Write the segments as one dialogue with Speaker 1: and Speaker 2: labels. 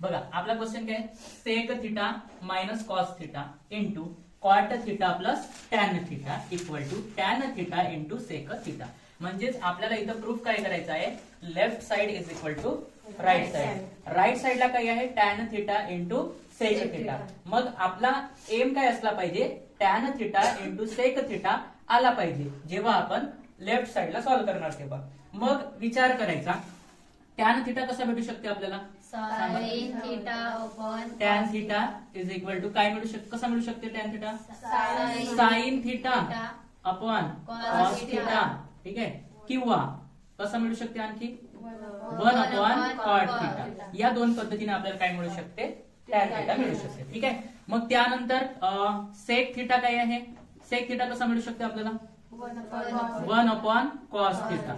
Speaker 1: बघा आपला क्वेश्चन काय, sec theta minus cos theta into cot theta plus tan theta equal to tan theta into sec theta. म्हणजेच आपल्याला इथं proof काय करायचं आहे, left side is equal to right side. Right साइडला काय आहे, tan theta into sec theta. मग आपला एम काय असला पाहिजे, tan theta into sec theta आला पाहिजे जेव्हा आपण लेफ्ट साइडला सॉल्व्ह करणार तेव्हा. मग विचार करायचा टॅन थिटा कसा भेटू शकते आपल्याला,
Speaker 2: sine theta upon
Speaker 1: tan theta is equal to काय मिळू शकते, कसा मिळू शकते tan theta, sine theta upon cos theta. ठीक आहे, किंवा कसा मिळू शकते आणखी 1 अपॉन कॉट थिटा. या दोन पद्धतीने आपल्याला काय मिळू शकते, टॅन थिटा मिळू शकते. ठीक आहे, मग त्यानंतर सेक थिटा काय आहे, सेक थिटा कसा मिळू शकते आपल्याला 1 अपॉन कॉस थिटा.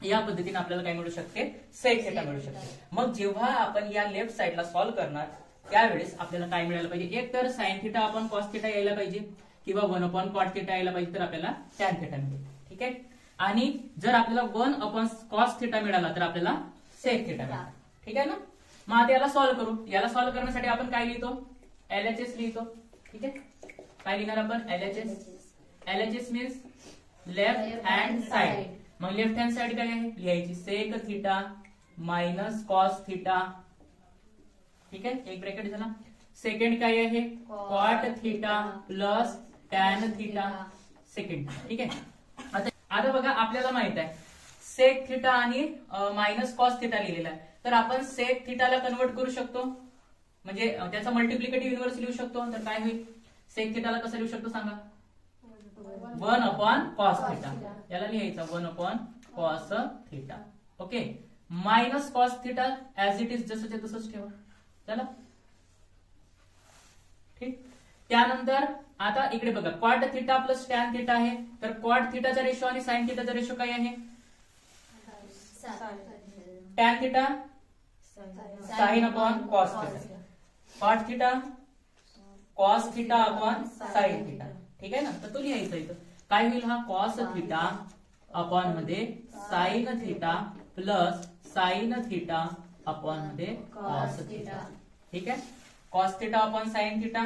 Speaker 1: या पद्धतीने आपल्याला काय मिळू शकते, सेक थिटा मिळू शकते. मग जेव्हा आपण या लेफ्ट साइडला सॉल्व्ह करणार त्यावेळेस आपल्याला काय मिळायला पाहिजे, एक तर sign theta upon cos theta यायला पाहिजे किंवा 1 अपॉन कॉट थिटा यायला पाहिजे, तर आपल्याला टॅन थिटा मिळेल. ठीक आहे, आणि जर आपल्याला 1 अपॉन कॉस थिटा मिळाला तर आपल्याला सेक थिटा मिळाला. ठीक आहे ना. मग आता याला सॉल्व्ह करू. याला सॉल्व्ह करण्यासाठी आपण काय लिहितो, LHS लिहितो. ठीक आहे, काय लिहिणार आपण, LHS means left hand side. मग लेफ्ट हँड साइड काय आहे, लिहायची sec theta minus cos theta. ठीक आहे, एक ब्रॅकेट झाला. सेकंड काय आहे, cot theta plus tan theta second. ठीक आहे, आता बघा आपल्याला माहित आहे सेक थिटा आणि मायनस कॉस थिटा लिहिलेला आहे, तर आपण सेक थिटाला कन्वर्ट करू शकतो, म्हणजे त्याचा मल्टिप्लिकेटिव्ह इन्व्हर्स लिहू शकतो. तर काय होईल, सेक थिटाला कसं लिहू शकतो सांगा, 1 अपॉन कॉस थिटा. याला लिहायचा 1 upon cos theta. Okay, minus cos theta as it is जसंच्या तसंच ठेवा. चला ठीक. त्यानंतर आता इकडे बघा cot theta plus tan theta आहे, तर कॉट थिटाचा रेशो आणि साइन थिटाचा रेशो काय आहे, tan theta sine upon cos theta, cot theta cos theta upon sine theta. ठीक आहे ना, तर तो लिहायचा इथं काय होईल, हा कॉस थिटा अपॉन मध्ये sine theta plus sine theta upon मध्ये कॉस थिटा. ठीक आहे, cos theta upon sine theta,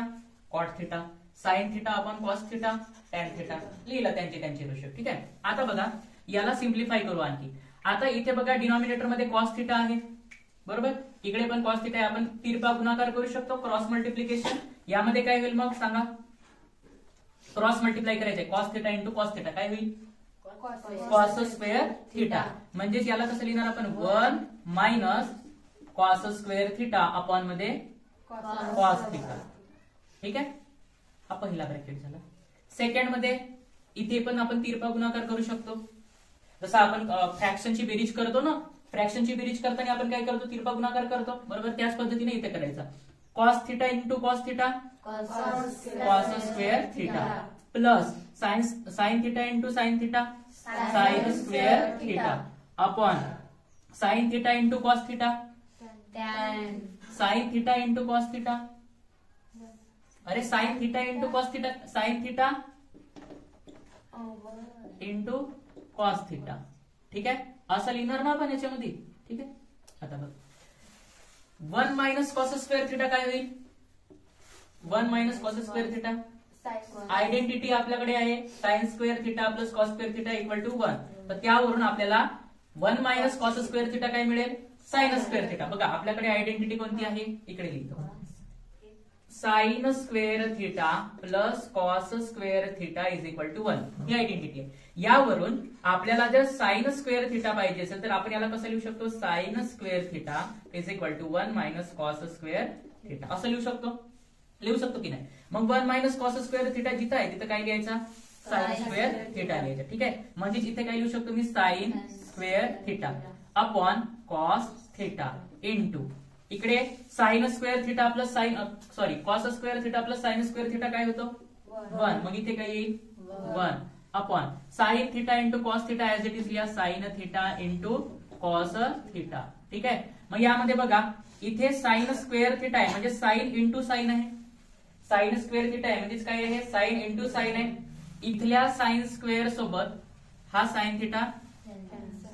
Speaker 1: cot theta, sine theta upon cos theta, tan theta लिहिला त्यांचे रेशो. ठीक आहे, आता बघा याला सिम्प्लिफाय करू आणखी. आता इथे बघा डिनॉमिनेटर मध्ये कॉस थिटा आहे, बरोबर, इकडे पण कॉस थिटा आहे. आपण तिरपा गुणाकार करू शकतो, क्रॉस मल्टिप्लिकेशन. यामध्ये काय होईल मग सांगा, क्रॉस मल्टिप्लाय करायचंय, cos theta into cos theta काय होईल, कॉस स्क्वेअर थिटा. म्हणजेच याला कसं लिहिणार आपण, 1 minus cos square theta upon मध्ये कॉस थिटा. ठीक आहे, हा पहिला ब्रॅकेट झाला. सेकंड मध्ये इथे पण आपण तिरपा गुणाकार करू शकतो, जसं आपण फ्रॅक्शनची बेरीज करतो ना, फ्रॅक्शनची बेरीज करताना आपण काय करतो, तिरपा गुणाकार करतो, बरोबर. त्याच पद्धतीने इथे करायचा, cos theta into cos theta cos square theta plus sine theta into sine theta sine square theta upon sine theta into cos theta sine theta into cos theta. अरे sine theta into cos theta, sine theta into cos theta. ठीक आहे, असं लिहिणार ना आपण याच्यामध्ये. ठीक आहे, आता बघ 1 मायनस कॉस स्क्वेअर थिटा काय होईल, 1 minus cos square theta. Identity आपल्याकडे आहे sine square theta plus cos square theta equal to 1. तर त्यावरून आपल्याला 1 मायनस कॉस स्क्वेअर थिटा काय मिळेल, साइन स्क्वेअर थिटा. बघा आपल्याकडे आयडेंटिटी कोणती आहे, इकडे लिहितो, sine square theta plus cos square theta is equal to 1. ही आयडेंटिटी आहे. यावरून आपल्याला जर साइन स्क्वेअर थिटा पाहिजे असेल तर आपण याला कसं लिहू शकतो, sine square theta is equal to 1 minus cos square theta असं लिहू शकतो की नाही. मग 1 मायनस कॉस स्क्वेअर थिटा जिथं आहे तिथं काय लिहायचा, साइन स्क्वेअर थिटा लिहायचा. ठीक आहे, म्हणजे इथे काय लिहू शकतो मी, sine square theta upon cos theta into इकडे sine square theta plus cos square theta plus sine square theta काय होतो 1. मग इथे काय येईल 1 upon sine theta into cos theta as it is लिहा, sine theta into cos theta. ठीक आहे, मग यामध्ये बघा इथे साइन स्क्वेअर थिटा आहे म्हणजे साइन इंटू साइन आहे, साइन स्क्वेअर थिटा आहे म्हणजेच काय आहे, साइन इंटू साइन आहे. इथल्या साइन स्क्वेअर सोबत हा साइन थिटा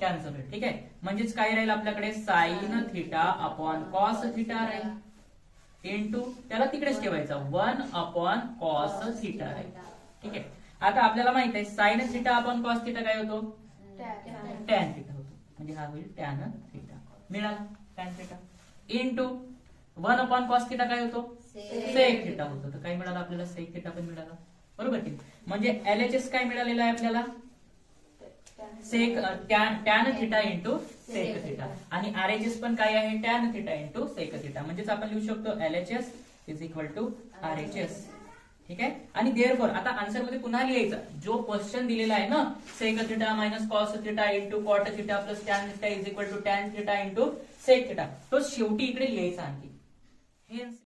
Speaker 1: टॅनचा भेट. ठीक आहे, म्हणजेच काय राहील आपल्याकडे sign theta upon cos theta राहील इंटू त्याला तिकडेच ठेवायचा 1 अपॉन कॉस थिटा राहील. ठीक आहे, आता आपल्याला माहित आहे sine theta upon cos theta काय होतो, टॅन थिटा होतो. म्हणजे हा होईल टॅन थिटा मिळाला tan theta into 1 upon cos theta काय होतो, सेक थिटा होतो. तर काय मिळालं आपल्याला, सेक थिटा पण मिळाला. बरोबर की, म्हणजे LHS काय मिळालेलं आहे आपल्याला, sec tan theta into sec theta. आणि RHS पण काय आहे, tan theta into sec theta. म्हणजेच आपण लिहू शकतो LHS is equal to RHS. ठीक आहे, आणि देअरफॉर आता आन्सर मध्ये पुन्हा लिहायचा जो क्वेश्चन दिलेला आहे ना, sec theta minus cos theta into cot theta plus tan theta is equal to tan theta into sec theta, तो शेवटी इकडे लिहायचा आणखी. हे